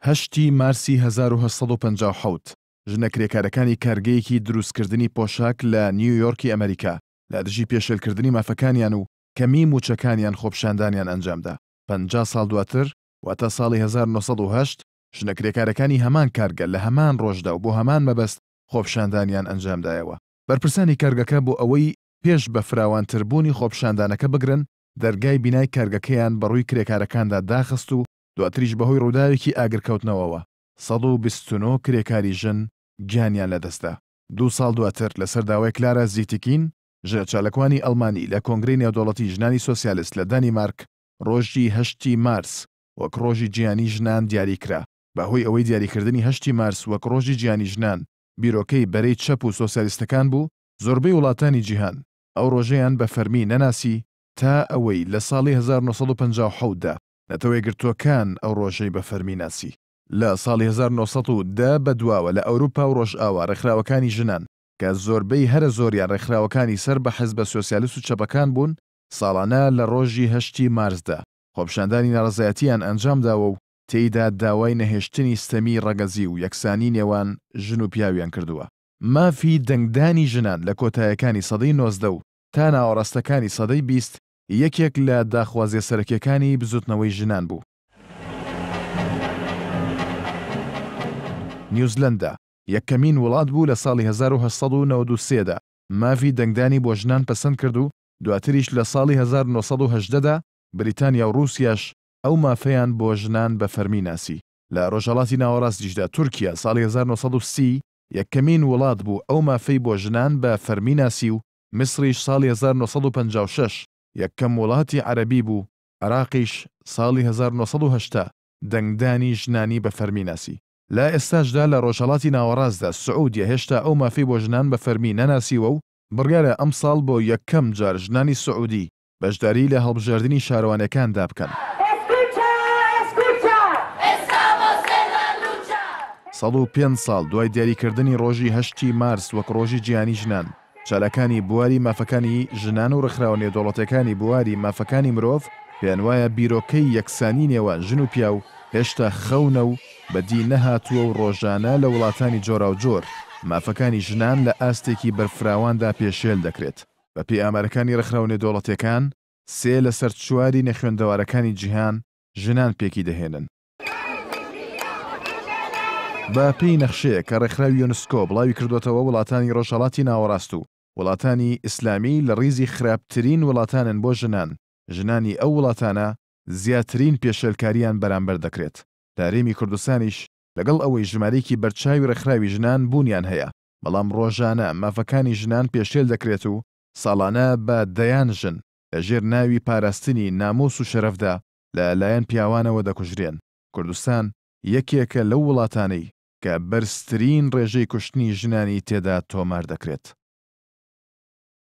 هەشتی مارسی 1950 ژنە کرێکارەکانی کارگەیەکی دروستکردنی پۆشاک لە نیویۆرکی ئەمریکا لە دژی پێشێلکردنی مافەکانیان و کەمی موچەکانیان خۆپشاندانیان ئەنجامدا. 50 ساڵ دواتر واتە ساڵی 1970 ژنە کرێکارەکانی هەمان کارگە لە هەمان ڕۆژدا و بۆ هەمان مەبەست خۆپشاندانیان ئەنجامدایەوە. بەرپرسانی کارگەکە بۆ ئەوەی پێش بە فراوانتربوونی خۆپشاندانەکە بگرن دەرگای بینای کارگەکەیان بەڕووی کرێکارەکاندا داخست و دواتریش بەهۆی ڕووداوێکی ئاگرکەوتنەوەوە 129 کرێکاری ژن گیانیان لەدەستدا. 2 ساڵ دواتر لەسەر داوای کلارا زیتیکین ژنە چالەکوانی ئەڵمانی لە کۆنگرەی نێودەوڵەتی ژنانی سۆسیالیست لە دانیمارک ڕۆژی 8 مارس وەک ڕۆژی گیانی ژنان دیاریکرا. بەهۆی ئەوەی دیاریکردنی 8 مارس وەک ڕۆژی گیانی ژنان بیرۆکەی بەرەی چەپ و سۆسیالیستەکان بوو، زۆربەی وڵاتانی جیهان ئەو ڕۆژەیان بە فەرمی نەناسی تا ئەوەی لە ساڵی 1950دا نەتەوەی گرتووەکان ئەو ڕۆژەی بە فەرمی ناسی. لە ساڵی 1910 بەدواوە لە ئەوروپا و ڕۆژئاوا ڕێکخراوەکانی ژنان کە زۆربەی هەرە زۆریان ڕێکخراوەکانی سەر بە حیزبە سۆسیالیست و چەپەکان بوون، ساڵانە لە ڕۆژی 8 مارسدا خۆپشاندانی ناڕەزایەتیان ئەنجامداوە و تێیدا داوای نەهێشتنی ستەمی ڕەگەزی و یەکسانی نێوان ژن و پیاویان کردووە. مافی دەنگدانی ژنان لە کۆتاییەکانی سەدەی 19 و تا ناوەڕاستەکانی سەدەی 20 یەکێک لە داخوازیە سەرەکیەکانی بزوتنەوەی ژنان بوو. نیوزلەندا یەکەمین وڵات بوو لە ساڵی 1893دا مافی دەنگدانی بۆ ژنان پەسەند کرد و دواتریش لە ساڵی 1970دا بریتانیا و رووسیاش ئەو مافەیان بۆ ژنان بە فەرمی ناسی. لە ڕۆژهەڵاتی ناوەڕاستیشدا تورکیا ساڵی 1930 یەکەمین وڵات بوو ئەو مافەی بۆ ژنان بە فەرمی ناسی و میسریش ساڵی 1956 یەکەم وڵاتی عەرەبی بوو. عێراقیش ساڵی 1970 دەنگدانی ژنانی بە فەرمی ناسی. لە ئێستاشدا لە ڕۆژهەڵاتی ناوەڕاستدا سعودیە هێشتا ئەو مافەی بۆ ژنان بە فەرمی نەناسیوە و بڕیارە ئەم ساڵ بۆ یەکەم جار ژنانی سعودی بەشداری لە هەڵبژاردننی شارەوانەکاندا بکەن. 105 ساڵ دوای دیاریکردنی ڕۆژی 8 مارس وەک ڕۆژی گیانی ژنان، چالەکانی بواری مافەکانی ژنان و ڕێکخراوە نێودەوڵەتیەکانی بواری مافەکانی مرۆڤ پێیان وایە بیرۆکەی یەکسانی نێوان ژن و پیا و هێشتا خەونە و بەدی نەهاتووە و ڕۆژانە لە وڵاتانی جۆرا و جۆر مافەکانی ژنان لە ئاستێکی بەرفراواندا پێشێل دەکرێت. بەپێی ئامارەکانی ڕێکخراوە نێودەوڵەتیەکان 3 لە سەر 4 نەخوێندەوارەکانی جیهان ژنان پێکی دەهێنن. بە پێی نەخشەیە کە ڕێکخراوی یونسکۆ بڵاوی کردوێتەوە وڵاتانی ڕۆژهەڵاتی ناوەڕاست و وڵاتانی ئیسلامی لە ڕیزی خراپترین وڵاتانن بۆ ژنان، ژنانی ئەو وڵاتانە زیاترین پێشێلکاریان بەرامبەر دەکرێت. هەرێمی کوردستانیش لەگەڵ ئەوەی ژمارەیەکی بەرچاوی ڕێکخراوی ژنان بوونیان هەیە، بەڵام ڕۆژانە مافەکانی ژنان پێشێل دەکرێت و ساڵانە بە دەیان ژن لە ژێر ناوی پاراستنی نامۆس و شەرەفدا لە لایەن پیاوانەوە دەکوژرێن. کوردستان یەکێکە لەو وڵاتانەی کە بەرزترین ڕێژەی کوشتنی ژنانی تێدا تۆمار دەکرێت.